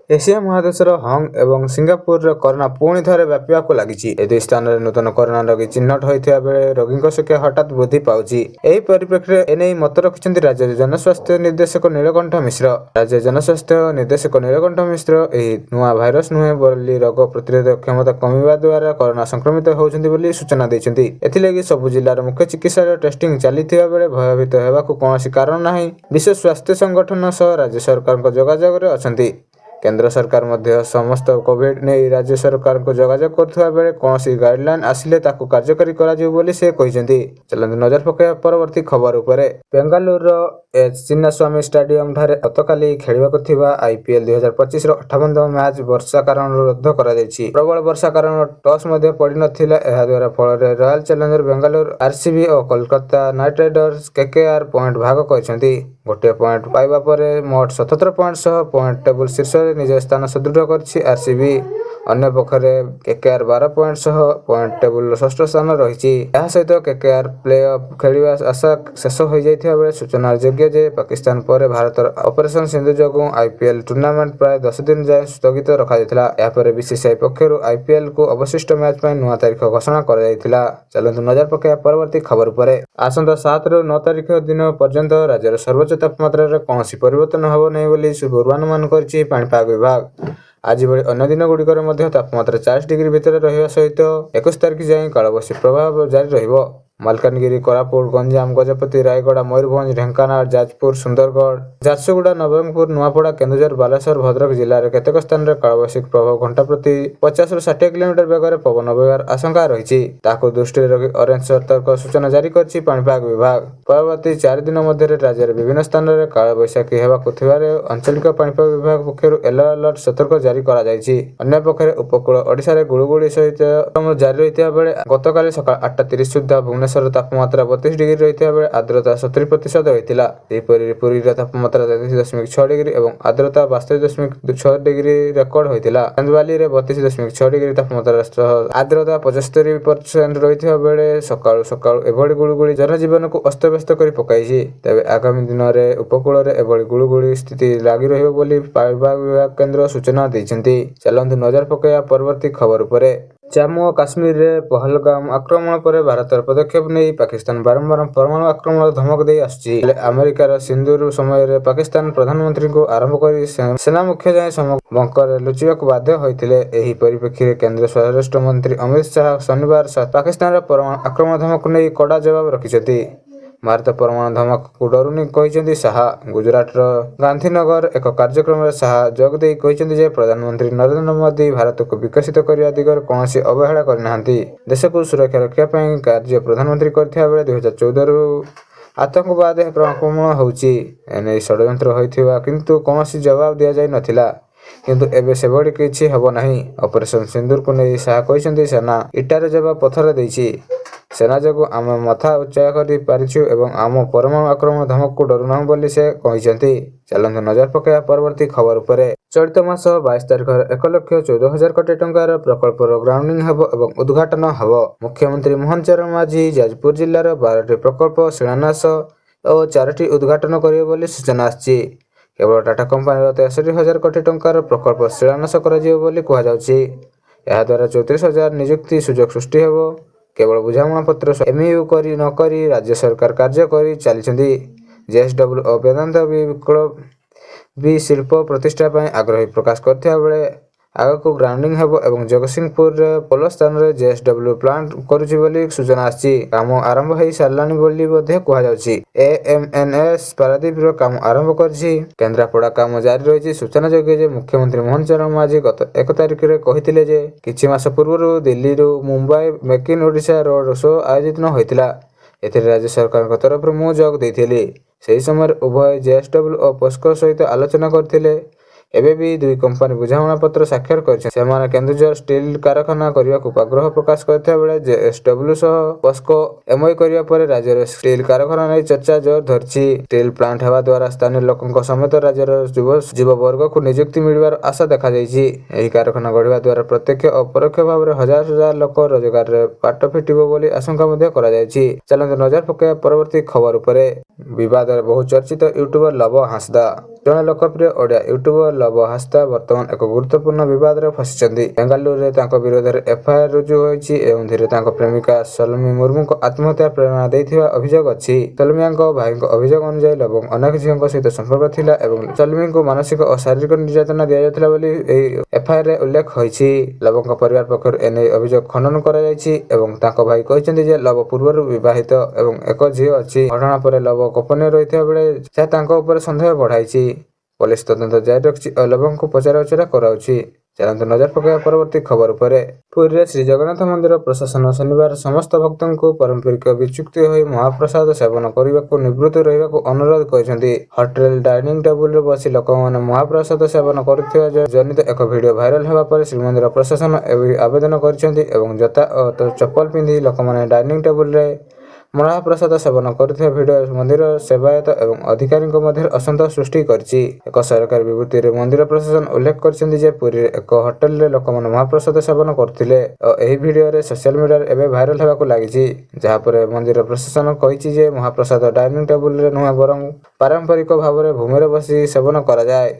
Asia महादेशर हंग एवं Singapore corona पुणी थे व्यापा लगी। ए दुई स्थान में नूतन करोना रोगी चिन्हट होता बेले रोगी संख्या हठात वृद्धि पाउछि। एही परिप्रेक्षी एने मत रखिछन्ति राज्य जनस्वास्थ्य निर्देशक नीलकंठ मिश्र। राज्य जनस्वास्थ्य निर्देशक नीलकंठ मिश्र एही नुआ भाइरस नुहे बोली रोग प्रतिरोधक क्षमता कमिबा द्वारा करोना संक्रमित होउछन्ति बोली सूचना दैछन्ति। एथिलागि सबु जिल्लार मुख्य चिकित्सालय टेस्टिंग चलिथिबा बेले भयभीत हेबाकु कोनोसी कारण नाही। विश्व स्वास्थ्य संगठन सह राज्य सरकार जोगाजोग रे अछन्ति। केंद्र सरकार मध्य समस्त कोविड नहीं राज्य सरकार को जोगाजोग करथुवा बेले कोनोसी गाइडलाइन आसिले ताकु कार्यकारी करा जिवो बोली से कहिसेंति। चलंतु नजर पकाया परवर्ती खबर उपरे। बेंगालुरु रो एच चिन्नास्वामी स्टेडियम ठारे गतकाली खेलिबाकु थिबा आईपीएल 2025 रो 58 मैच वर्षा कारण रद्द करा दैछि। प्रबल वर्षा कारण टॉस मध्य पड़ी नथिला। एहा द्वारा फल रे रॉयल चैलेंजर बेंगालुरु आरसीबी और Kolkata night Riders KKR point भाग करछन्ति। गोटे पॉइंट पाइबा परे मोट 77 पॉइंट सह पॉइंट टेबल शीर्ष निज स्थान सुदृढ़ कर आरसीबी। अन्य पक्षरे केकेआर 12 पॉइंट सह पॉइंट टेबल षष्ठ स्थान रही। यह सहित केकेआर प्ले ऑफ खेलिबा आशा शेष हो जाइथिबा बेले सूचना योग्य जे पाकिस्तान पर भारत ऑपरेशन सिंधु जोगु आईपीएल टूर्नामेंट प्राय 10 दिन जाए स्थगित रखा जायतिला। या पर बीसीसीआई पक्षरु आईपीएल को अवशिष्ट मैच पय नुआ तारीख घोषणा कर जायतिला। चलंतु नजर पकाया परवर्ती खबर पर। आसंता 7 रु 9 तारीख दिन पर्यंत राज्यर सर्वोच्च तापमात्रा रे कोनोसी परिवर्तन हबो नै बोली पूर्वानुमान करछि पाणीपाग विभाग। आज भली अन्य दिन गुड़िकर मध्य तापमात्रा 40 डिग्री भितर रहिबा सहित 21 तारीख जाए कालबैशाखी प्रभाव जारी रहिबो। मालकानगिरी, कोरापुट, गंजाम, गजपति, रायगड़ा, मयूरभंज, ढेंकानाल, जाजपुर, सुंदरगढ़, झारसुगुड़ा, नवरंगपुर, नुआपड़ा, केन्दुझर, बालेश्वर, भद्रक जिले में केतेक स्थान में कालबैशाखी प्रभाव घंटा प्रति 50 ରୁ 60 किलोमीटर बेगर पवन बहिबार आशंका रही। ताकू दृष्टि रखी ऑरेंज सतर्क सूचना जारी करछि पाणीपाग विभाग। परवर्ती 4 दिन मध्य राज्यर विभिन्न स्थान में कालबैशाखी हेबाकु थिबारे आंचलिक पाणीपाग विभाग पक्षरु येलो अलर्ट सतर्क जारी करा जायछि। अन्य पक्षरे उपकूल ओडिशा रे गुळुगुळी सहित जारी रहिता बेले गतकाली सकाळ 8:30 सुद्धा भुवनेश्वर तापमात्रा 32 डिग्री रहिता बेले आर्द्रता 70% रहितिला। सेहिपरि पुरी रे तापमात्रा 33.6 डिग्री एवं आर्द्रता 62.6 डिग्री रेकर्ड होइतिला। चांदबाली रे 32.6 डिग्री तापमात्रा सह आर्द्रता 75% रहिथिबा बेले सकाळु सकाळु एभଳି गुळुगुळी जनजीवन को अस्तव्यस्त करि पकाइछि। तबे आगामी दिन रे उपकूल रे एभଳି गुळुगुळी स्थिति लागि रहिबो बोली पाणीपाग विभाग केंद्र सूचना दैछन्ति। चलंतु नजर पकाया परवर्ती खबर उपरे। जम्मू और काश्मीर रे पहलगाम आक्रमण पर भारतर पदक्षेप नहीं पाकिस्तान बारंबार परमाणु आक्रमण धमक दे आछि। अमेरिकार सिंदूर समय रे पाकिस्तान प्रधानमंत्री को आरंभ कर सेना मुख्य जाए बंकर लुचिबाक बाध्य होइतिले। एही परिप्रेक्षी रे केंद्र स्वराष्ट्र मंत्री अमित शाह शनिवार पाकिस्तान रे परमाणु आक्रमण धमक नहीं कड़ा जवाब रखिछथि। भारत परमाणु धमक को डरुनी कहिसेंति शाह। गुजरात रो गांधीनगर एक कार्यक्रम रे शाह जोग देई कहिसेंति जे प्रधानमंत्री नरेंद्र मोदी भारत को विकसित करिया दिगरे कोनोसी अवहेला करनाहांती। देश को सुरक्षा रखिया पई कार्य प्रधानमंत्री करथिया बेले 2014 रु आतंकवाद आक्रमण होउची। एने षडयंत्र होइथिबा किंतु कोनोसी जवाब दिया जाय नथिला। किंतु एबे सेबडी किछि हबो नाही। ऑपरेशन सिंदूर को नै शाह कहिसेंति सेना इटारे जवाब पथर दैछि। सेना जोगु आम मथा उच्चा करि पारिछु एवं आम परमाणु आक्रमण धमक को डरुना बोली से कहिसेंति। चलंतु नजर पकाया परवर्ती खबर उपरे। चलित मास 22 तारिख 1,14,000 कोटी टंकार प्रकल्पर ग्राउंडिंग हेबो एवं उद्घाटन हेबो। मुख्यमंत्री मोहन चरण माझी जाजपुर जिल्लार 12टी प्रकल्प शिलान्यास और 4टी उद्घाटन करिवे बोली सूचना आछि। केवल टाटा कंपनी 63,000 कोटी टंकार प्रकल्प शिलान्यास कराजिवो बोली कुहा जाउछि। एहा द्वारा 34,000 नियुक्ति सुजोग सृष्टि हेबो। केवल बुझामणा पत्र एमयू करी न करी राज्य सरकार कार्य करी चली। जेएसडब्ल्यू और वेदांत विकल्प भी शिल्प प्रतिष्ठा पई आग्रह प्रकाश करथिया बेले आगको ग्राउंडिंग हेबो एवं जगतसिंहपुर पोल स्थान रे जेएसडब्ल्यू प्लांट करूछि बोली सूचना आछि। काम आरंभ होई सारलानी बोली मध्ये कुहा जाउछि। एएमएनएस पारादीप रो काम आरंभ करछि। केंद्रापड़ा काम जारी रहिछि। सूचना योग्य जे मुख्यमंत्री मोहन चरण माझी गत 1 तारिख रे कहिथिले जे किछि मास पूर्व दिल्ली रो Mumbai make in Odisha road show आयोजित न होइतिला। एथिरे राज्य सरकार तरफ मु जोग दैथिले। सेही समय उभय जेएसडब्ल्यू और पोस्को सहित आलोचना करथिले। एबे भी दुई कंपनी बुझामणा पत्र स्वाक्षर करछन। सेमाने केन्दुझर स्टील कारखाना करियाकु आग्रह प्रकाश करथिया बेले जेएसडब्ल्यू सह पोस्को एमओयू करिया परे राज्यर स्टील कारखाना नै चर्चा जोर धरछि। स्टील प्लांट हेबा द्वारा स्थानीय लोकंक समेत राज्यर युवा वर्ग को नियुक्ति मिलबार आशा देखा जायछि। एही कारखाना गढिबा द्वारा प्रत्यक्ष और परोक्ष भाव हजार हजार लोक रोजगार रे पाट फिटिबो बोली आशंका मध्ये करा जायछि। चलंतु नजर पकाया परवर्ती खबर उपरे। विवाद बहुचर्चित यूट्यूबर लव हांसदा ଜଣେ ଲୋକପ୍ରିୟ ଓଡ଼ିଆ ୟୁଟ୍ୟୁବର ଲବ ହାସ୍ତା ବର୍ତ୍ତମାନ ଏକ ଗୁରୁତ୍ୱପୂର୍ଣ୍ଣ ବିବାଦରେ ଫସିଛନ୍ତି। ବେଙ୍ଗାଲୁରୁରେ ତାଙ୍କ ବିରୋଧରେ ଏଫଆଇଆର ରୁଜୁ ହୋଇଛି ଏବଂ ଏଥିରେ ତାଙ୍କ ପ୍ରେମିକା ସଲମୀ ମୁର୍ମୁଙ୍କୁ ଆତ୍ମହତ୍ୟା ପ୍ରେରଣା ଦେଇଥିବା ଅଭିଯୋଗ ଅଛି। ସଲମିଆଙ୍କ ଭାଇଙ୍କ ଅଭିଯୋଗ ଅନୁଯାୟୀ ଲବଙ୍କ ଅନେକ ଝିଅଙ୍କ ସହିତ ସମ୍ପର୍କ ଥିଲା ଏବଂ ସଲମୀଙ୍କୁ ମାନସିକ ଓ ଶାରୀରିକ ନିର୍ଯାତନା ଦିଆଯାଉଥିଲା ବୋଲି ଏହି ଏଫଆଇଆରରେ ଉଲ୍ଲେଖ ହୋଇଛି। ଲବଙ୍କ ପରିବାର ପକ୍ଷରୁ ଏନେଇ ଅଭିଯୋଗ ଖଣ୍ଡନ କରାଯାଇଛି ଏବଂ ତାଙ୍କ ଭାଇ କହିଛନ୍ତି ଯେ ଲବ ପୂର୍ବରୁ ବିବାହିତ ଏବଂ ଏକ ଝିଅ ଅଛି। ଘଟଣା ପରେ ଲବ ଗୋପନୀୟ ରହିଥିବା ବେଳେ ଯାହା ତାଙ୍କ ଉପରେ ସନ୍ଦେହ ବଢ଼ାଇଛି। ପୋଲିସ ତଦନ୍ତ ଜାରି ରଖିଛି ଓ ଲବଙ୍କୁ ପଚରାଉଚରା କରାଉଛି। ଚାଲନ୍ତୁ ନଜର ପକାଇବା ପରବର୍ତ୍ତୀ ଖବର ଉପରେ। ପୁରୀରେ ଶ୍ରୀଜଗନ୍ନାଥ ମନ୍ଦିର ପ୍ରଶାସନ ଶନିବାର ସମସ୍ତ ଭକ୍ତଙ୍କୁ ପାରମ୍ପରିକ ବିଚ୍ୟୁକ୍ତି ହୋଇ ମହାପ୍ରସାଦ ସେବନ କରିବାକୁ ନିବୃତ୍ତ ରହିବାକୁ ଅନୁରୋଧ କରିଛନ୍ତି। ହୋଟେଲ ଡାଇନିଂ ଟେବୁଲରେ ବସି ଲୋକମାନେ ମହାପ୍ରସାଦ ସେବନ କରୁଥିବା ଜନିତ ଏକ ଭିଡିଓ ଭାଇରାଲ ହେବା ପରେ ଶ୍ରୀମନ୍ଦିର ପ୍ରଶାସନ ଏହି ଆବେଦନ କରିଛନ୍ତି ଏବଂ ଜୋତା ଓ ଚପଲ ପିନ୍ଧି ଲୋକମାନେ ଡାଇନିଂ ଟେବୁଲରେ ମହାପ୍ରସାଦ ସେବନ କରୁଥିବା ଭିଡିଓ ମନ୍ଦିର ସେବାୟତ ଏବଂ ଅଧିକାରୀଙ୍କ ମଧ୍ୟରେ ଅସନ୍ତୋଷ ସୃଷ୍ଟି କରିଛି। ଏକ ସରକାରୀ ବିବୃତ୍ତିରେ ମନ୍ଦିର ପ୍ରଶାସନ ଉଲ୍ଲେଖ କରିଛନ୍ତି ଯେ ପୁରୀରେ ଏକ ହୋଟେଲରେ ଲୋକମାନେ ମହାପ୍ରସାଦ ସେବନ କରୁଥିଲେ ଓ ଏହି ଭିଡିଓରେ ସୋସିଆଲ ମିଡିଆରେ ଏବେ ଭାଇରାଲ ହେବାକୁ ଲାଗିଛି। ଯାହାପରେ ମନ୍ଦିର ପ୍ରଶାସନ କହିଛି ଯେ ମହାପ୍ରସାଦ ଡାଇନିଂ ଟେବୁଲରେ ନୁହେଁ ବରଂ ପାରମ୍ପରିକ ଭାବରେ ଭୂମିରେ ବସି ସେବନ କରାଯାଏ।